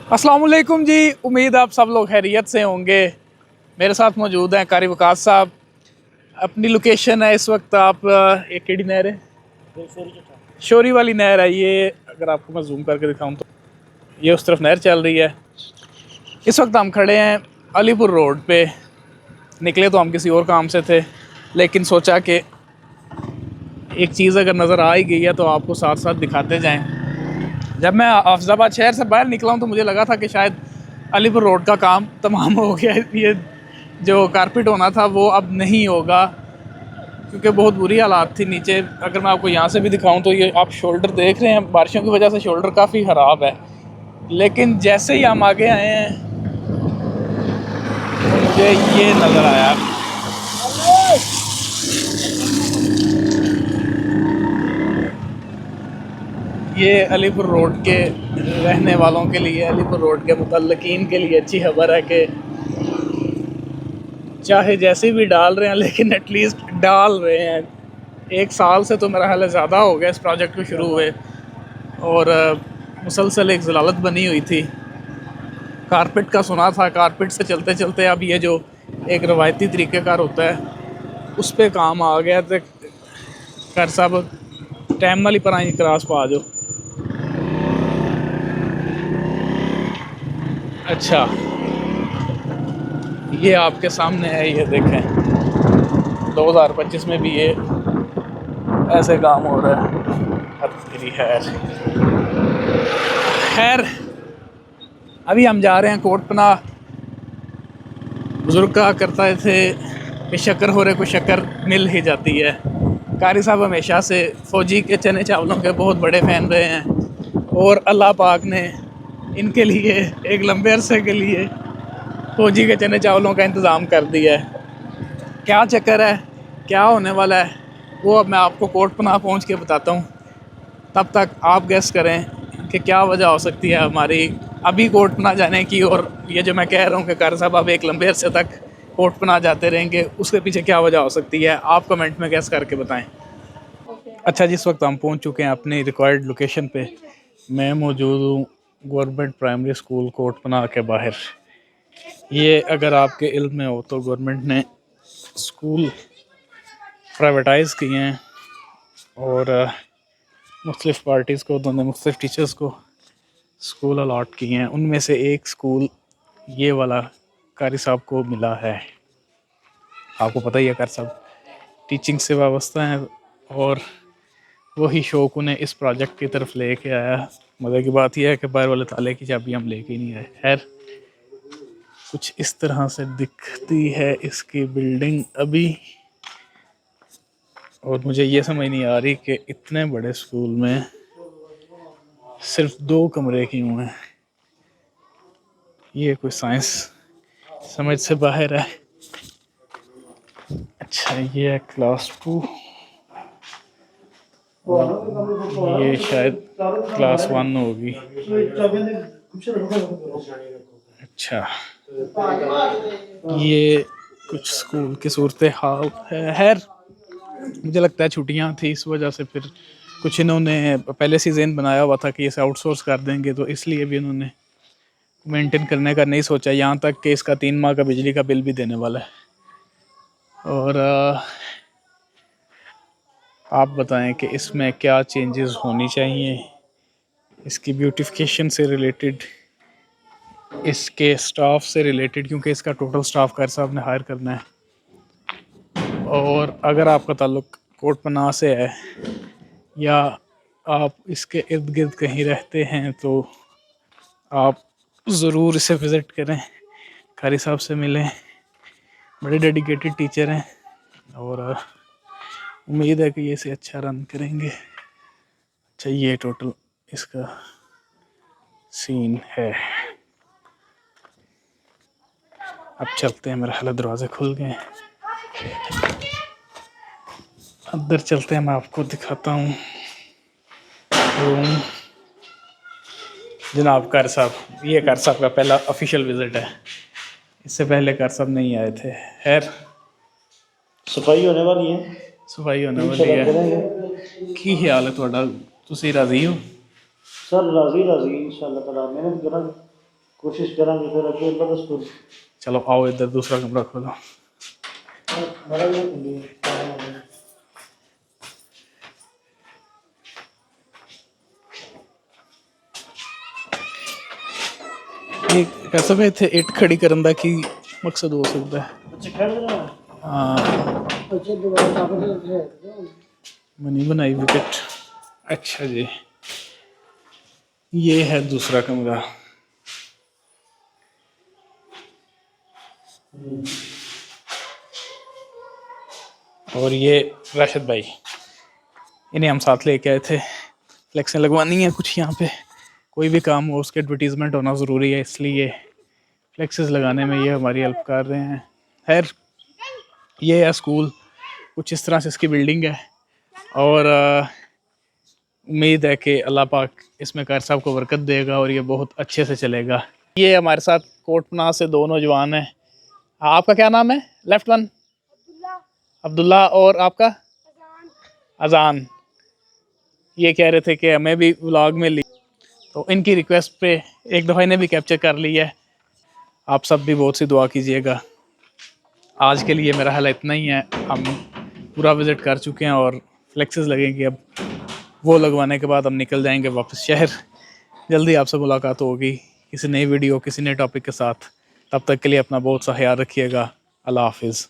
अस्सलाम वालेकुम जी। उम्मीद आप सब लोग खैरियत से होंगे। मेरे साथ मौजूद हैं कारी वकास साहब। अपनी लोकेशन है इस वक्त आप ये केड़ी नहर है? शोरी वाली नहर है ये। अगर आपको मैं जूम करके दिखाऊं तो ये उस तरफ नहर चल रही है। इस वक्त हम खड़े हैं अलीपुर रोड पे। निकले तो हम किसी और काम से थे, लेकिन सोचा कि एक चीज़ अगर नज़र आ ही गई है तो आपको साथ साथ दिखाते जाएं। जब मैं हाफिज़ाबाद शहर से बाहर निकला हूँ तो मुझे लगा था कि शायद अलीपुर रोड का काम तमाम हो गया। ये जो कारपेट होना था वो अब नहीं होगा, क्योंकि बहुत बुरी हालात थी नीचे। अगर मैं आपको यहाँ से भी दिखाऊं तो ये आप शोल्डर देख रहे हैं, बारिशों की वजह से शोल्डर काफ़ी ख़राब है। लेकिन जैसे ही हम आगे आए हैं तो मुझे ये नज़र आया। ये अलीपुर रोड के रहने वालों के लिए, अलीपुर रोड के मुतल्लिकीन के लिए अच्छी खबर है कि चाहे जैसे भी डाल रहे हैं लेकिन एटलीस्ट डाल रहे हैं। एक साल से तो मेरा ख्याल है ज़्यादा हो गया इस प्रोजेक्ट को शुरू हुए, और मुसलसल एक ज़लालत बनी हुई थी। कारपेट का सुना था, कारपेट से चलते चलते अब ये जो एक रवायती तरीक़ेकार होता है उस पर काम आ गया। तो कर सब टाइम वाली पर आई क्रॉस पा जो। अच्छा, ये आपके सामने है, ये देखें 2025 में भी ये ऐसे काम हो रहा है। तेरी खैर अभी हम जा रहे हैं कोटपना। बुजुर्ग कहा करता थे कि शक्कर हो रहे को शक्कर मिल ही जाती है। कारी साहब हमेशा से फ़ौजी के चने चावलों के बहुत बड़े फ़ैन रहे हैं, और अल्लाह पाक ने इनके लिए एक लंबे अरसे के लिए फ़ौजी के चने चावलों का इंतज़ाम कर दिया है। क्या चक्कर है, क्या होने वाला है, वो अब मैं आपको कोटपना पहुंच के बताता हूँ। तब तक आप गेस करें कि क्या वजह हो सकती है हमारी अभी कोटपना जाने की, और ये जो मैं कह रहा हूँ कि कार साहब अब एक लंबे अरसे तक कोटपना जाते रहेंगे, उसके पीछे क्या वजह हो सकती है। आप कमेंट में गेस करके बताएं। अच्छा, जिस वक्त हम पहुँच चुके हैं अपनी रिक्वायर्ड लोकेशन पे, मैं मौजूद हूँ गवर्नमेंट प्राइमरी स्कूल कोटपना के बाहर। ये अगर आपके इल्म में हो तो गवर्नमेंट ने स्कूल प्राइवेटाइज़ किए हैं, और मुख्तलिफ़ पार्टीज़ को, उन्होंने मुख्तलिफ़ टीचर्स को स्कूल अलॉट किए हैं। उनमें से एक स्कूल ये वाला कारी साहब को मिला है। आपको पता ही है कारी साहब टीचिंग से वाबस्ता हैं, और वही शौक उन्हें इस प्रोजेक्ट की तरफ लेके आया। मज़े की बात यह है कि बाहर वाले ताले की चाबी हम लेके ही नहीं आए। खैर, कुछ इस तरह से दिखती है इसकी बिल्डिंग अभी, और मुझे ये समझ नहीं आ रही कि इतने बड़े स्कूल में सिर्फ 2 कमरे क्यों हैं। ये कोई साइंस समझ से बाहर है। अच्छा, ये है क्लास 2, ये शायद क्लास 1 होगी। अच्छा, ये कुछ स्कूल की सूरत हाल है। खैर, मुझे लगता है छुट्टियां थी इस वजह से फिर कुछ इन्होंने पहले से ज़हन बनाया हुआ था कि इसे आउटसोर्स कर देंगे, तो इसलिए भी इन्होंने मेंटेन करने का नहीं सोचा। यहाँ तक कि इसका 3 माह का बिजली का बिल भी देने वाला है। और आप बताएं कि इसमें क्या चेंजेस होनी चाहिए, इसकी ब्यूटिफिकेशन से रिलेटेड, इसके स्टाफ से रिलेटेड, क्योंकि इसका टोटल स्टाफ कार साहब ने हायर करना है। और अगर आपका ताल्लुक़ कोटपना से है या आप इसके इर्द गिर्द कहीं रहते हैं तो आप ज़रूर इसे विज़िट करें, कारी साहब से मिलें। बड़े डेडिकेटेड टीचर हैं, और उम्मीद है कि ये इसे अच्छा रन करेंगे। अच्छा, ये टोटल इसका सीन है। अब चलते हैं, मेरा ख्याल दरवाजे खुल गए। अंदर चलते हैं, मैं आपको दिखाता हूँ रूम। जनाब कार साहब, ये कार साहब का पहला ऑफिशियल विज़िट है, इससे पहले कार साहब नहीं आए थे। खैर, सफाई होने वाली है, सफाई होने वाली है। की ख्याल है थोड़ा, तुसी राजी हो? सर राजी इंशाअल्लाह ताला मेहनत करांगे। कोशिश करेंगे फिर अगले बरस को चलो आओ इधर दूसरा कमरा खोलो। बड़ा ही खुली है। ये कह सकते इत्थे इट खड़ी करन दा की मकसद हो सकता है। अच्छा खड़ रहा है। हाँ अच्छा दोबारा वापस है मनी बनाई विकेट। अच्छा जी ये है दूसरा कमरा। और ये राशिद भाई इन्हें हम साथ लेके आए थे। फ्लेक्सें लगवानी है कुछ यहाँ पे, कोई भी काम हो उसके एडवर्टीजमेंट होना ज़रूरी है, इसलिए फ्लेक्सेस लगाने में ये हमारी हेल्प कर रहे हैं। खैर ये है स्कूल, कुछ इस तरह से इसकी बिल्डिंग है और उम्मीद है कि अल्लाह पाक इसमें कार साहब को बरकत देगा और ये बहुत अच्छे से चलेगा। ये हमारे साथ कोटपनाह से दो नौजवान हैं। आपका क्या नाम है? लेफ्ट वन अब्दुल्ला और आपका अजान। ये कह रहे थे कि हमें भी व्लॉग में ली, तो इनकी रिक्वेस्ट पे एक दफ़ा इन्हें भी कैप्चर कर लिया है। आप सब भी बहुत सी दुआ कीजिएगा। आज के लिए मेरा हाल इतना ही है, हम पूरा विज़िट कर चुके हैं और फ्लेक्सेस लगेंगे, अब वो लगवाने के बाद हम निकल जाएंगे वापस शहर। जल्दी आपसे मुलाकात होगी किसी नई वीडियो किसी नए टॉपिक के साथ। तब तक के लिए अपना बहुत सा ख्याल रखिएगा। अल्लाह हाफिज़।